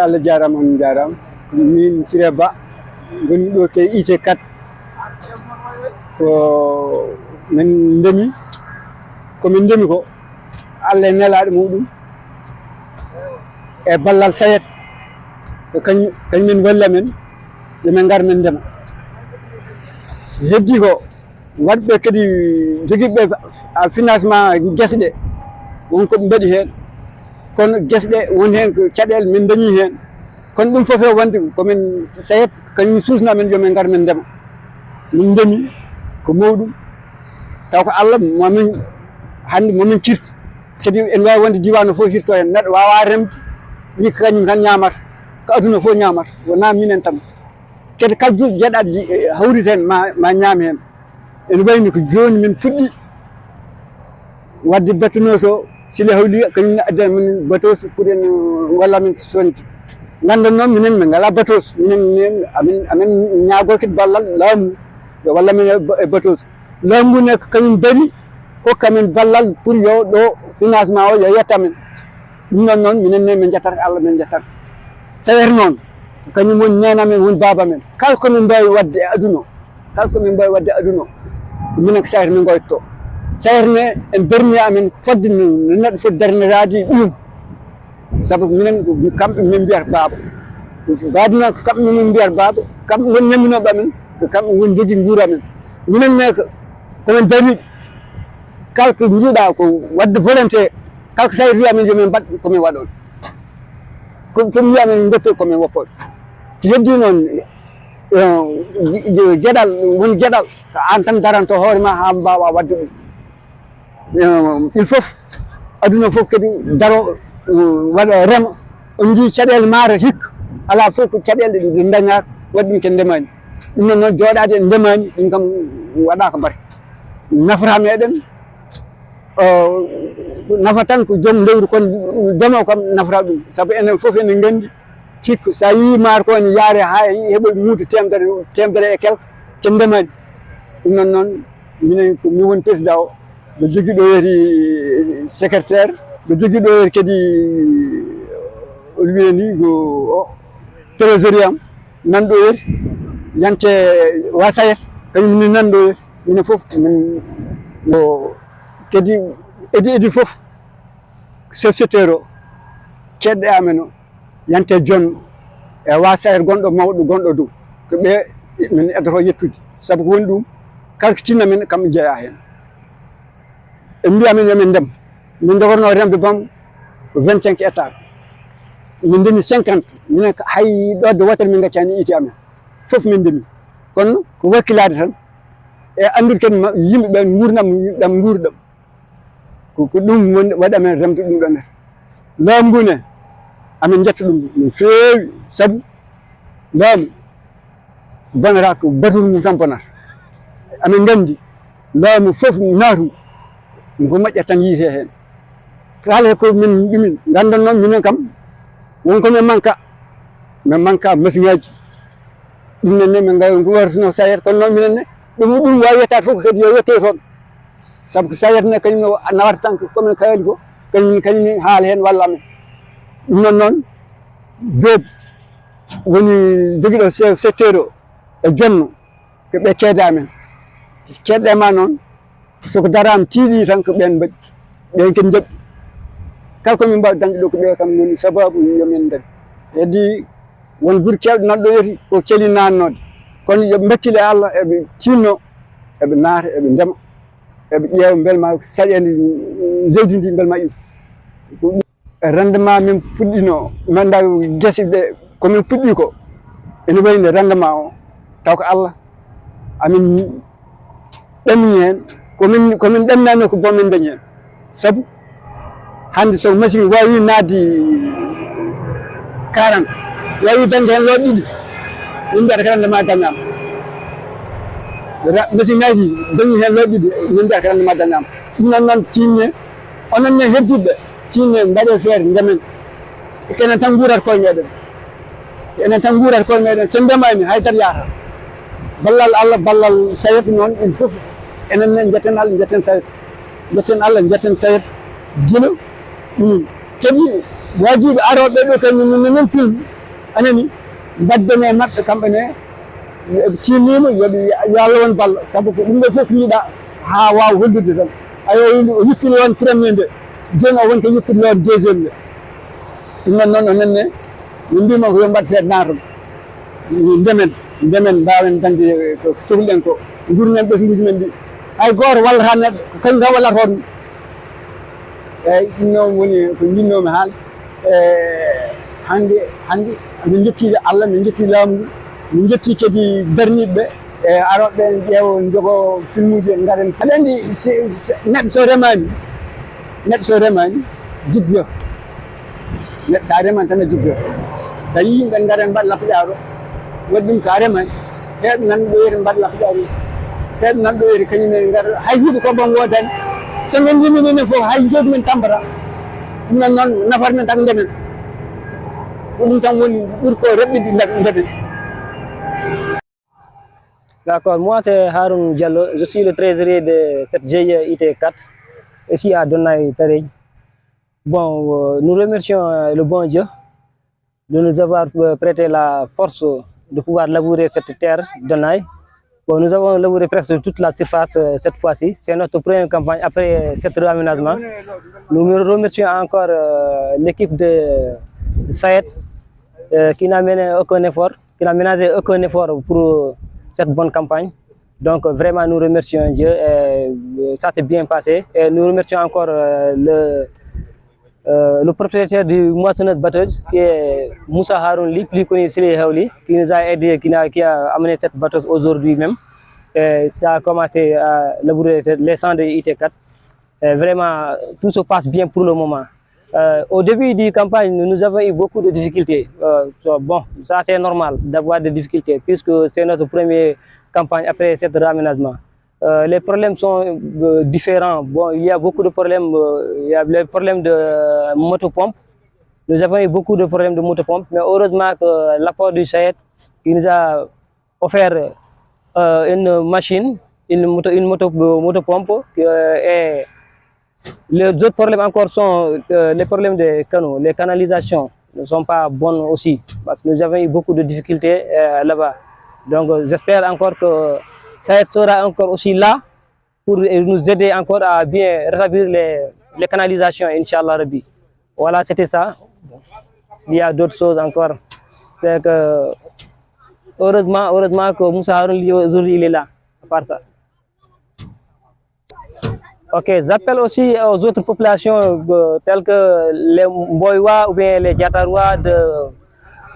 Allah jarama on jarama min Siré Ba goni ɗo ke IT 4 ko min ndemi komin ndemi ko Allah nelaɗo muɗum e ballal SAED ko kañumen walla men yomin gar men ndema heddi ko wadɓe kadi joguiɓe financement guese ɗe wonko ɓe mbaɗi hen kono guese ɗe won hen ko caɗele min dañi hen kono ɗum foof e wonde komin SAED kañum susna men yomin gar men ndema min ndemi ko mawɗum taw ko Allah momin hande momin kirti kadi en wawi wonde diwan o fof hirto hen neɗɗo wawa remde wi ko kañum tan ñamata ko aduna fof ñamata wona minen tan kadi kala duuɓi jeeɗaɗi hawrite hen ma ñaam hen ene wayni ko joni min puɗɗi wadde batonos o Sile Hawli kañum addi min batos pour en walla min soñde ganden noon minen min ngala batos minen amin ñaago kadi ballal laamu walla min e batos laamu ngu ne kañum dari hokkamin ballal pour yo ɗo financement o yo yettamin ɗum noon noon minen ne min jettata Allah min jettata SAED noon kañum woni nenamen woni baba men kala komin mbawi wadde e aduna kala komin mbawi wadde e aduna minen ko SAED min goytto SAED ne en berni amen fodde no neɗɗo foti darnirade ɗum saabu minen kamɓe min mbiyata baba baadi noon ko kamɓe min mbiyata baba kamɓe woni nemminoɓe amen ko kamɓe woni jogui guura amen minen ne komin dari kala ko jiiɗa ko wadde volonté kala ko SAED wi amen yomin mbaɗ komin waɗon somi wi amen doppi komin woppoɗo heddi noon gueɗal woni gueɗal ko an tan daranto hoore ma ha mbawa wadde ɗum il faut aduna foof kadi daro waɗa rema on jii caɗele maaro hikka ala fof ko caɗele ɗe dañaka waɗi ɗum ken ndemani ɗum noon noon jooɗade en ndemani ɗum kam waɗa ko bari nafata meɗen nafa tan ko joom lewru kono ndema kam nafata ɗum saabu enen foof enen gandi hikka sa yi maaro ko ne yaare ha heeɓoy muudo temedere e quelque ken ndemani ɗum noon noon minen mi woni président o ɓe jogui ɗo yeti secrétaire ɓe jogui ɗo yeti kadi oɗo wiye ni ko trésorier am nanɗo yeti yante wa SAED kañum ni nanɗo yeti minen foof min o kadi edi foof sociétaire o ceɗɗe amen o yante jon e wa SAED gonɗo mawɗo gonɗo dow ko ɓe min eddoto yettude saabu ko woni ɗum kala ko tinna men kamɓe jeeya hen en mbiya min yomin ndem min jogorno remde bam ko 25 hectares min ndemi 50 minen hay ɗodde wotere min gaccani iti amen foof min ndemi kono ko wakkilade tan e andude kadi yimɓeɓe gurdam ɗam gurɗam ko ɗum woni waɗi amen remde ɗum ɗon neta laamu ngu ne amin jetta ɗum no feewi saabu laamu bonata ko batul mum tan bonata amin gandi laamu foof naatu ko moƴƴat tan yiite hen kala ko min ɗumin gandan noon minen kam wonko min manka machine aji ɗum nenne min gawi ko wartuno SAED kono noon minen ne ɗum wawi yettade fof kadi yo yette toon saabu ko SAED ne kañum nawata tan komin kayali ko kañum haala hen walla amen ɗum noon noon Diop woni joguiɗo secteur o e jonno ko ɓe keede amen keɗɗe ma noon soko darama tiiɗi tan ko ɓen mbaɗi ɓen ken jaɓɓi kala komin mbawi dañde ɗo ko ɓe kam woni sababu yomin dañ heddi won guure kewɗe nanɗo yeti ko celi nannode kono yooɓe bakkile Allah eɓe tinno eɓe naata eɓe ndema eɓe ƴeewa beelma saƴede leydi ndi beelma iw rendement min puɗɗino manda guese ɗe komin puɗɗi ko ene wayno rendement o taw ko Allah amin ɗamini hen komin ɗamnani ko bomin dañi hen saabu hande so machine wawi nadde 40 wawi dañde hen looɗ ɗiɗi min mbiyata ko rendement dañama machine ngaji dañi hen looɗ ɗiɗi min mbiyata ko rendement dañama ɗum noon noon tinne onon ne hedduɓe tinne mbaɗe feere ndemen kenen tan guurata koye meɗen enen tan guurata koye meɗen so ndemani haydara yahata ballal Allah ballal SAED noon ɗum foof enen ne jetten Allah jetten SAED jetten Allah jetten SAED guila ɗum kadi wajiɓe aroɓe ɗo kañum men film anani badden e mabɓe kamɓe ne tinnima yoɓe yo Allah won balla sabu ko ɗum ɗo fof yiiɗa ha wawa hollude tan ayo o yuppino on premier nde joni o wonko yuppitino on deuxiéme nde ɗum noon noon o nenne min mbima ko yo mbaɗ feet naton ndemen mbawen dañde ko cohluɗen ko gurnen ɓesguji men ɗi hay goto wallata neɗɗo ko kañum tan wallata on eyyi ɗum noon woni ko jinnomi haal hande min jetti Allah min jetti laamu ndu min jetti kadi darniɓeɓe e aroɓe ƴeewo jogo filmuji garen aɗa andi neɗɗo so remani jiggoto neɗɗo sa remani tan a jiggoto so yi yimɓe garen mbaɗa lappaƴaro waɗi ɗum ka remani heeɓe nanɗo ɗoyri mbaɗa lappaƴaro heeɓe nanɗo ɗoyri kañumen gara hay huuɗo ko bon wodani so men ndimini fof hay jooɗi men tambata ɗum noon noon nafata men tan ndemen ɗum tan woni ɓuuri ko reɓɓiɗi ndemen. D'accord, moi c'est Haroun Diallo, je suis le trésorier de cette GIE IT4 ici à Donnaï Tareil. Bon, nous remercions le bon Dieu de nous avoir prêté la force de pouvoir labourer cette terre Donnaï. Bon, nous avons labouré presque toute la surface cette fois-ci. C'est notre première campagne après cet réaménagement. Nous remercions encore l'équipe de Saïd qui n'a mené aucun effort, qui n'a ménagé aucun effort pour cette bonne campagne. Donc vraiment nous remercions Dieu et ça s'est bien passé. Et nous remercions encore le propriétaire du moissonneur batteuse qui est Moussa Haroun, plus connu Sili Haouli, qui nous a aidé, qui a amené cette batteuse aujourd'hui même. Et ça a commencé à labourer les champs de IT4. Et vraiment tout se passe bien pour le moment. Au début de la campagne, nous avons eu beaucoup de difficultés. Bon, ça c'est normal d'avoir des difficultés puisque c'est notre première campagne après cet réaménagement. Les problèmes sont différents. Bon, il y a beaucoup de problèmes. Il y a le problème de motopompe. Nous avons eu beaucoup de problèmes de motopompe, mais heureusement que l'apport du SAED qui nous a offert une machine, une motopompe et les autres problèmes encore sont les problèmes des canaux. Les canalisations ne sont pas bonnes aussi parce que nous avons eu beaucoup de difficultés là-bas. Donc j'espère encore que ça sera encore aussi là pour nous aider encore à bien rétablir les canalisations, Inch'Allah Rabbi. Voilà, c'était ça. Il y a d'autres choses encore. C'est que heureusement que Moussa Haroun aujourd'hui il est là, à part ça. Ok, j'appelle aussi aux autres populations telles que les Mboïwa ou bien les Diatarois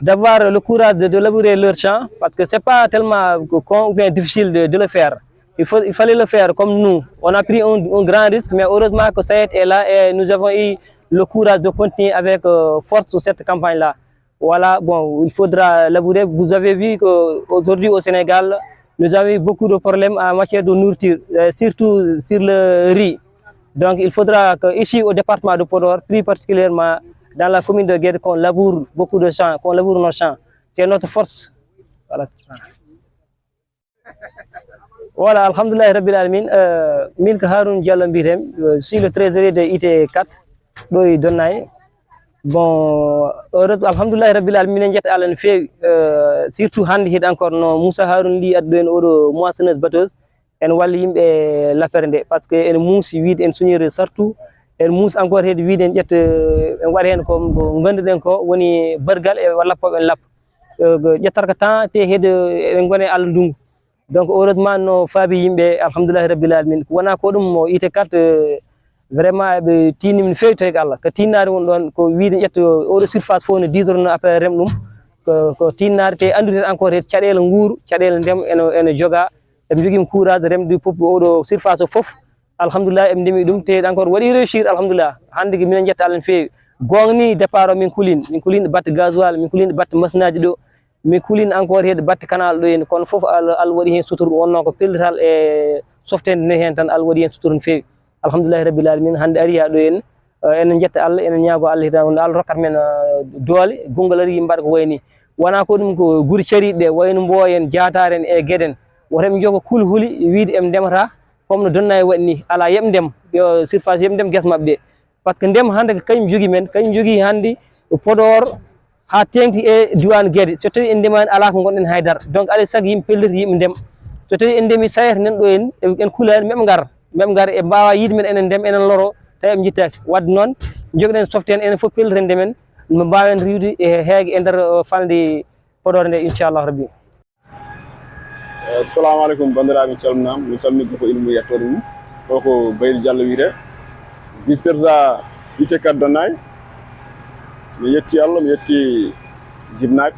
d'avoir le courage de labourer leur champ parce que ce n'est pas tellement ou bien difficile de le faire. Il fallait le faire comme nous. On a pris un grand risque, mais heureusement que Saïd est là et nous avons eu le courage de continuer avec force sur cette campagne-là. Voilà, bon, il faudra labourer. Vous avez vu qu'aujourd'hui au Sénégal, nous avons eu beaucoup de problèmes en matière de nourriture, surtout sur le riz. Donc il faudra qu'ici au département de Podor, plus particulièrement dans la commune de Guédé, qu'on laboure beaucoup de champs, qu'on laboure nos champs. C'est notre force. Voilà. Voilà, alhamdoulilah Rabbil Alamin. Milk Haroun Diallo Mbirem, je suis le trésorier de IT4, de Donnaï. Bon, alhamdoulilah Rabbil Alamin, Alan fait surtout handi encore no Moussa Haroun li addoen oɗo moissonneuse batteuse en walli yimɓe lappere parce que en muusi wiide en soñiri sartu en muusi encore heede wiide en ƴetta en waɗa hen ko ganduɗen ko woni bargal e lappoɓe en lappa ƴettata ko temps te heede eɗen gone Allah ndungu. Donc heureusement no faabi yimɓe alhamdoulillahi rabbil alamin wona ko ɗum mo IT4 vraiment ɓe tinni min fewi tawi ko Allah ko tinnare won ɗon ko wiide ƴetta oɗo surface fof no 10 heures no après rem ɗum ko tinnare te andude encore heede caɗele nguuru caɗele ndema ene joga eɓe joguima courage remde fof oɗo surface o foof alhamdulillah eɓe ndemi ɗum te encore waɗi réussir alhamdulillah hande ko minen jetta Allah no fewi gongni départ o min kulin batte gasoil min kulin batte machine aji ɗo min kulin encore heede batte canal ɗo henna kono foof Allah waɗi hen suturu wonno ko pellital e softede nde hen tan Allah waɗi hen suturu no fewi alhamdulillahi rabbil alamin hande ari ha ɗo henna enen jetta Allah enen ñaago Allah hitande Allah rokkat men doole gongol ari mbaɗa ko wayni wona ko ɗum ko guuri cariɗe ɗe wayno Mboyen Diataren e Guédén wotoɓe jogo kulhuli wiide eɓe ndemata comme no Donnayi waɗi ni ala yeɓe ndem yo surface yeɓe ndem guesa mabɓe ɗe par ce que ndema hande ko kañum jogui men kañum jogui hande Podor ha tengti e diwan gueɗe so tawi en ndemani ala ko gonɗen haydara donc aɗa sago yimɓe pelliti yimɓe ndem so tawi en ndemi sayata nan ɗo en kulani meɓe ngar e mbawa yiide men enen ndem enen loro tawi eɓe jittaki wadde noon jogɗen soften enen foof pelliten ndemen no mbawen riwde e heege e nder falde Podor nde inchallahu rabbi. Assalamu alaikum bandiraɓe, calminama mi salmini ko ina mo yettode mum ɗo ko Baydy Diallo wiyete vice président ITK Donnay. mi yetti Allah, mi yetti jibnaɓe,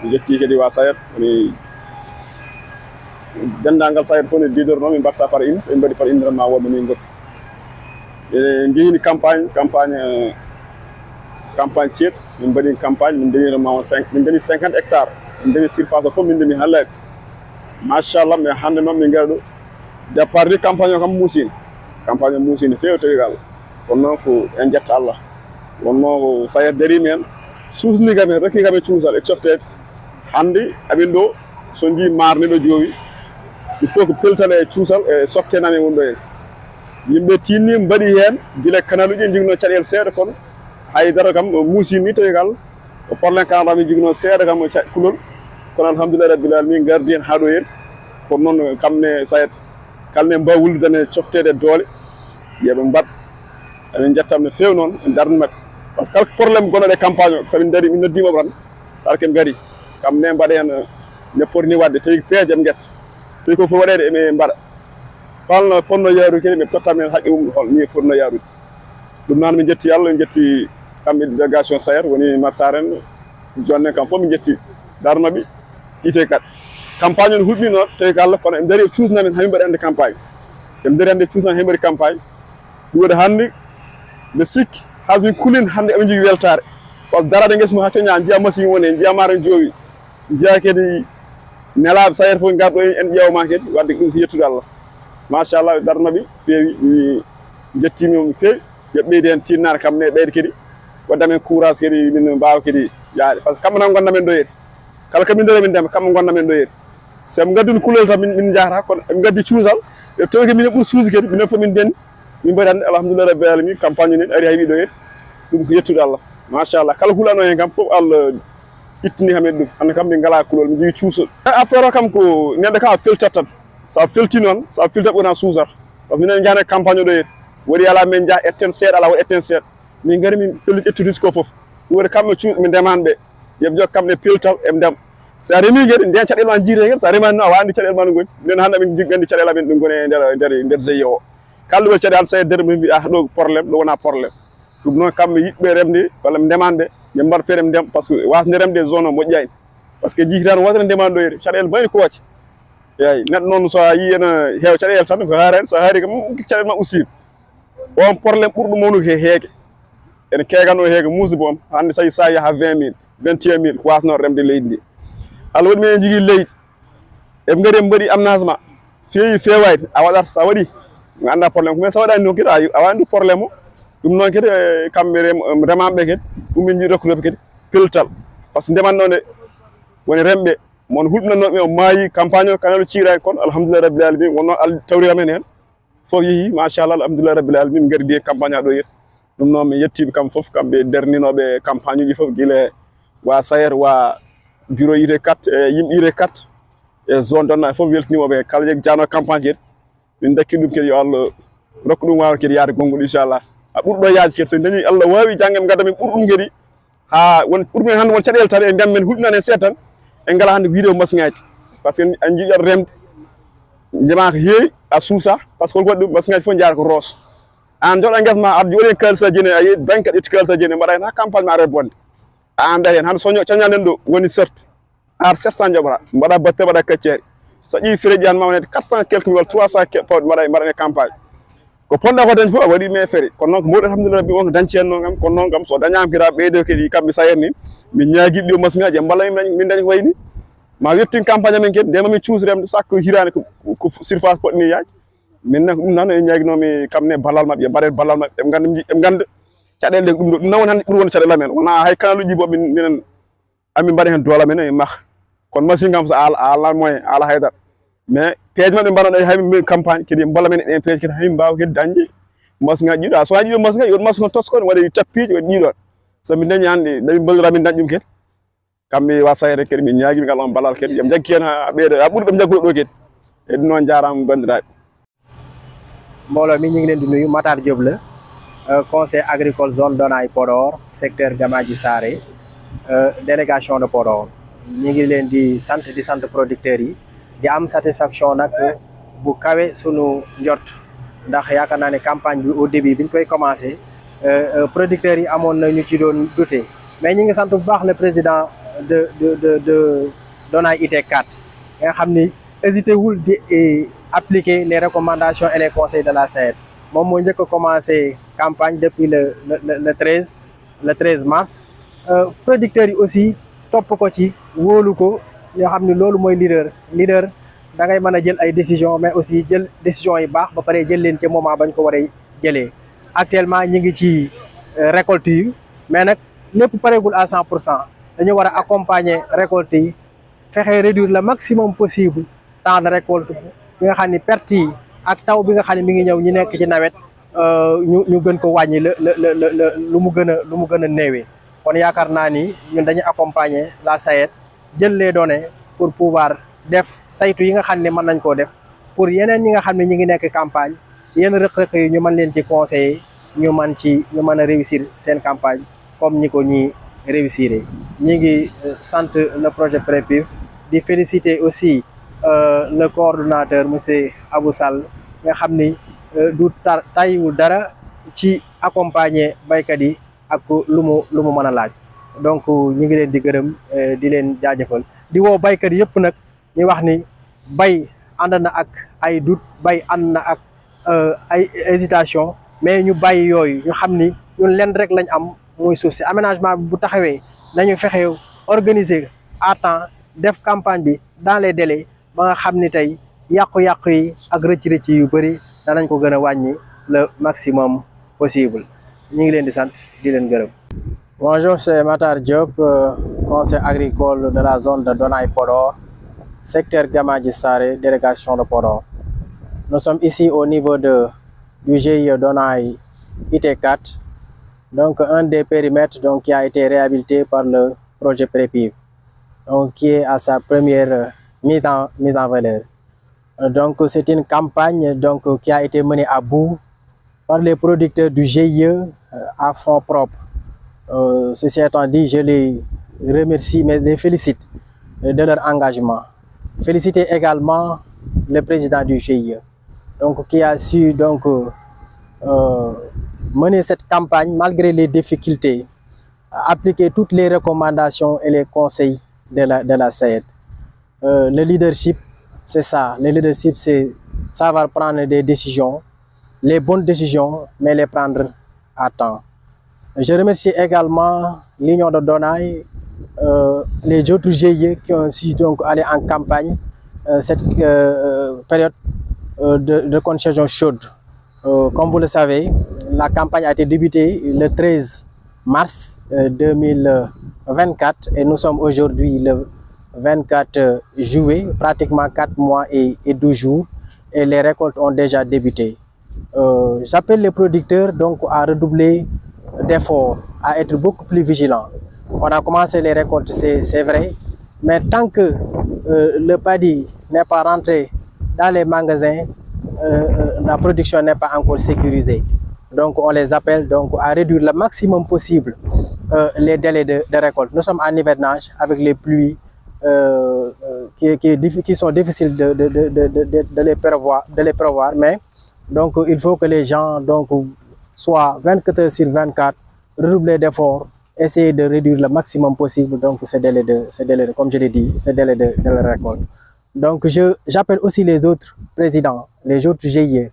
mi yetti kadi wa SAED woni dendagal SAED fof ne didorno min mbatta par une so en mbaɗi par une ma woɓe ni goppi e jeehini campagne ceeɗu min mbaɗi campagne min deni rendement 5 min deni 50 hectares min deni surface o fof min deni hallaɓe machallah. mais hande noon min gari ɗo départ ni campagne o kam muusini campagne o muusini feewi tawi gal kono noon ko en jetta Allah wonno ko SAED darimi hen suusni kam en rokki kam e cuusal e coftede hande amin ɗo so jii marni ɗo joowi il faut ko peltane e cuusal e softenami wonɗo hen yimɓe tinni mbaɗi hen guila kanaluji jigno caɗele seeɗa kono haydara kam muusini tawi gal o porlen kanada min jigno seeɗa kam kulol kono alhamdulillah rabbil alamin gardi hen haɗo hen kono noon kamne SAED kalne mbawa wullidane coftede doole yeɓe mbaɗ emin jettam no feewi noon en darni mabɓe par ce que kala probléme gonɗo e campagne o komin daari min noddima tan kala koɓe gaari kam ne mbaɗa hen ne poti ni wadde tawi peeje eɓe guetta tawi ko fof waɗede eɓe mbaɗa falno fonno yaarude kadi ɓe tottami hen haqqe mum hol ni fonno yaarude ɗum noon min jetti Allah, min jetti kamɓe délégation SAED woni Matar en jonne kam fof min jetti darnoɓe ITK campagne o no hulɓini noon tawi ko Allah kono eɓe daari cuusnamen hamin mbaɗi ande campagne eɓe daari ande cuusnamen hamin mbaɗi campagne ɗum waɗi hande mbe sikki hamin kulin hande eɓe jogui weltare par ce que darade guesa mum ha coña jiiya machine woni jiiya maaro joowi jiiya kadi nelaɓe SAED fof garɗo en ƴewma kadi wadde ɗum ko yettude Allah machallah. darnoɓe feewi mi jettimi mi feewi yoɓe ɓeydi hen tinnare kam ne ɓeyde kadi waddam hen courage kadi min mbawa kadi yaade par ce que kamɓe tan gonnamen ɗo yeeɗi kala komin ndero min ndema kamɓe gonnamen ɗo yeeɗi so ɓe gadduni kulol tan min jahata kono ɓe gaddi cuusal e tawi kadi minen ɓuuri suusi kadi minen fof min dendi min mbaɗi hande alhamdulillah rabbil alamin campagne ni ari hayɓi ɗo yeeɗi ɗum ko yettude Allah machallah. kala hulano hen kam fof Allah ittini kam en ɗum hande kam min ngala kulol min jogui cuusol affaire o kam ko neɗɗo kam a feltat tan sa felti noon sa filtat ɓona suusata par ce que minen jahane campagne o ɗo yeeɗi waɗi ala min jaa etten seeɗa ala waɗi etten seeɗa min gari min pellit ƴettude risque o foof ɗum waɗi kamɓe cuuɗ min ndemanɓe yoɓe jokka kamɓe peltal e ndem sa remi kadi nden caɗele ma jiite kadi sa remani no a wandi caɗele ma no goni nden hande min gandi caɗele amen ɗum goni e nder GIE o kala ɗo caɗele hande SAED dere min mbiya ɗo probléme ɗo wona probléme ɗum noon kamɓe yiɗɓe remde walla ndemanɓe ɓe mbaɗa feere ndem par ce que wasde remde zone o moƴƴani par ce que jiitani wotene ndemani ɗo yeeɗi caɗele bayni ko wacce eyi neɗɗo noon so yi ene heewa caɗele tan ko haara hen so haari kam caɗele ma ussima on probléme ɓurɗo mawnude he heege ene keegano heege musidɓe on hande so sa yaaha 20 000 21 000 ko wasno remde leydi ndi Allah waɗi minen jogui leydi eɓe gaari ɓe mbaɗi aménagement feewi fewayde a waɗata sa waɗi mi anda probléme ko mais sa waɗani noon kadi a wandi probléme o ɗum noon kadi kamɓe remaɓe kadi ɗum min jiiɗi rokkudeɓe kadi peltal par ce que ndemanno nde woni remɓe mon hulɓinannoɓe o maayi campagne o kanalu ciirani kono alhamdulillah rabbil alamin wonno Allah tawri amen hen fof yeehi machallah alhamdulillah rabbil alamin min gardi e campagne ha ɗo yeeɗi ɗum noon mi yettiɓe kamɓe foof kamɓe derninoɓe campagne uji foof guila wa SAED wa bureau ITK e yimɓe ITK e zone Donnay foof weltanimoɓe kala jeg jano campagne kadi min dakki ɗum kadi yo Allah rokku ɗum wawa kadi yaade gonngol inchallah a ɓurɗo yaade kadi so dañi Allah wawi jangge ɓe gadda min ɓurɗum kadi ha won ɓurɗumen hande won caɗele tan e ndem men hulɓinani hen seeɗa tan en ngala hande wiide machine ngaji par ce que en jiiƴat remde ndema ko heewi a suusa par ce que holko waɗi ɗum machine ngaji fof jaara ko roos an jooɗa guesa ma aɗa jooɗi hen kalisaji ne a yeeyi banque aɗa ƴetti kalisaji ne mbaɗa hen ha campagne ma ara bonde a anda hen hande coñaɗen ɗo woni sorte ar 700 jaɓata mbaɗa batte mbaɗa kaccere so ƴeewi frais ji han ma wonede 400 quelque mille 300 pawɗe mbaɗa campagne ko ponɗa ko dañ fof a waɗi mais frais kono noon ko mawɗi alhamdulillah rabbi on ko dañci hen noon kam kono noon kam so dañama kadi ɓeydo kadi kamɓe SAED ni min ñaaguiɓe ɗo machine ngaji e mballa min daña ko wayni ma wettin campagne amen kadi ndema min cuusremde sakko hirani ko surface poɗni yaaj minne ko ɗum noon en ñaguinomi kamne ballal mabɓe ɓe mbaɗen ballal mabɓe ɓe ganda caɗele ɗum ɗo ɗum noon woni hande ɓuuri wonde caɗele amen wona hay kanaluji bo minen amin mbaɗa hen doole amen e makka kono machine kam so ala moyen ala haydara mais peeje maɓɓe mbaɗaɗo haymin campagne kadi balla men ɗen peeje kadi haymin mbawa kadi dañde machine ngaji ɗiɗo a so waɗi ɗiɗo machine ngaji woɗ machine o toskone waɗa tappiji waɗi ɗiɗon so min dañi hande dañi bollira min dañum ket kamɓe wasayre kadi min ñaagui ngal on balal kadi yam jaggi hen ha ɓeyda ha ɓuuri ɗum jagguɗo ɗo kadi e ɗum noon jarama bandiraɓe. mbooloo mi ñu ngi leen di nuyu Matar Diop la conseil agricole zone Donay Podor secteur Gamaji Saré délégation de Podor ñu ngi leen di sant producteurs yi di am satisfaction nag bu kawe sunu njort ndax yaakaar naa ne campagne bi au début biñ koy commencé producteurs yi amoon na ñu ci doon douter mais ñi ngi sant bu baax le président de Donay IT4 nga xam ni hésité wul di appliquer les recommandations et les conseils de la SAED moom moo njëkk a commencé campagne depuis le 13 mars producteurs yi aussi topp ko ci wóolu ko yoo xam ni loolu mooy leader da ngay mën a jël ay décisions mais aussi jël décisions yi baax ba pare jël leen ci moment bañ ko war a jëlee actuellement ñi ngi ci récolte yi mais nag lépp pareegul à 100% dañu war a accompagner récolte yi fexe réduire le maximum possible temps de récolte bi nga xam ni perte yi ak taw bi nga xam ne mi ngi ñëw ñu nekk ci nawet ñu gën ko wàññi lu mu gën a néewee kon yaakaar naa ni ñun dañuy accompagner la SAED jël les données pour pouvoir def saytu yi nga xam ne mën nañ koo def pour yeneen ñi nga xam ne ñu ngi nekk campagne yenn rëq-rëq yi ñu mën leen ci conseiller ñu mën a réussir seen campagne comme ñi ko ñi réussir ñi ngi sant le projet PREPIV di féliciter aussi le coordonnateur monsieur Abou Sall nga xam ni du tayiwul dara ci accompagner baykat yi ak lu mu mën a laaj donc ñi ngi leen di gërëm di leen jaajëfal di woo baykat yëpp nag ñu wax ni bay ànd na ak ay doute bay ànd na ak ay hésitation mais ñu bàyyi yooyu ñu xam ni ñun leen rek lañ am muy suuf si aménagement bi bu taxawee nañu fexe organiser à temps def campagne bi dans les délais ba nga xam ni tey yàqu-yàqu yi ak rëcc-rëcc yu bëri danañ ko gën a wàññi le maximum possible ñu ngi leen di sant di leen gërëm. Bonjour, c'est Matar Diop, conseil agricole de la zone de Donay Podor, secteur Gamaji Saré, délégation de Podor. Nous sommes ici au niveau du GIE Donay IT4, donc un des périmètres donc, qui a été réhabilité par le projet PREPIV, donc qui est à sa première mise en valeur. Donc c'est une campagne donc, qui a été menée à bout par les producteurs du GIE à fonds propres. Ceci étant dit, je les remercie, mais les félicite de leur engagement. Féliciter également le président du GIE, donc, qui a su donc, mener cette campagne malgré les difficultés, appliquer toutes les recommandations et les conseils de la SAED. Le leadership, c'est ça. Le leadership, c'est savoir prendre des décisions, les bonnes décisions, mais les prendre à temps. Je remercie également l'Union de Donay, les autres GIE qui ont su donc aller en campagne cette période de congestion chaude. Comme vous le savez, la campagne a été débutée le 13 mars 2024 et nous sommes aujourd'hui le 24 juillet, pratiquement 4 mois et 12 jours et les récoltes ont déjà débuté. J'appelle les producteurs donc à redoubler d'efforts, à être beaucoup plus vigilants. On a commencé les récoltes, c'est vrai, mais tant que le paddy n'est pas rentré dans les magasins, la production n'est pas encore sécurisée. Donc on les appelle donc à réduire le maximum possible les délais de récolte. Nous sommes en hivernage avec les pluies qui sont difficiles de les prévoir, mais donc il faut que les gens donc, soient 24 heures sur 24, redoubler d'efforts, essayer de réduire le maximum possible donc ces délais comme je l'ai dit, ces délais de la récolte. Donc j'appelle aussi les autres présidents, les autres GIE,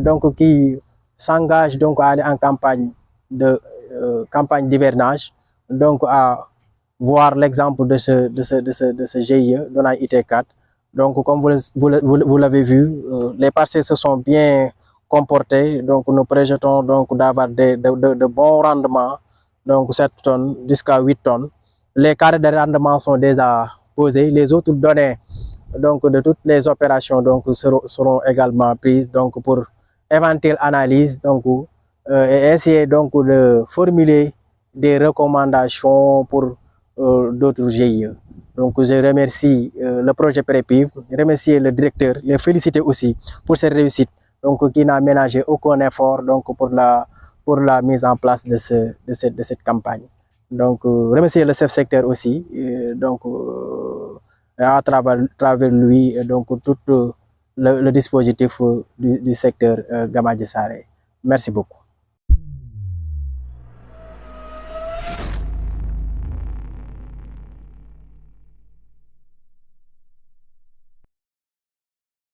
donc qui s'engagent donc à aller en campagne d'hivernage, donc à voir l'exemple de ce GIE, Donay IT4. Donc comme vous l'avez vu, les parcelles se sont bien comportées, donc nous projetons donc d'avoir de bons rendements, donc 7 tonnes jusqu'à 8 tonnes. Les carrés de rendement sont déjà posés, les autres données donc de toutes les opérations donc seront également prises donc pour éventuelle analyse donc et essayer donc de formuler des recommandations pour d'autres GIE. Donc je remercie le projet PREPIV, remercier le directeur, les féliciter aussi pour cette réussite, donc qui n'a ménagé aucun effort donc pour la mise en place de cette campagne. Donc remercier le chef secteur aussi, donc à travers lui, donc tout le dispositif du secteur Gamadji Saré. Merci beaucoup.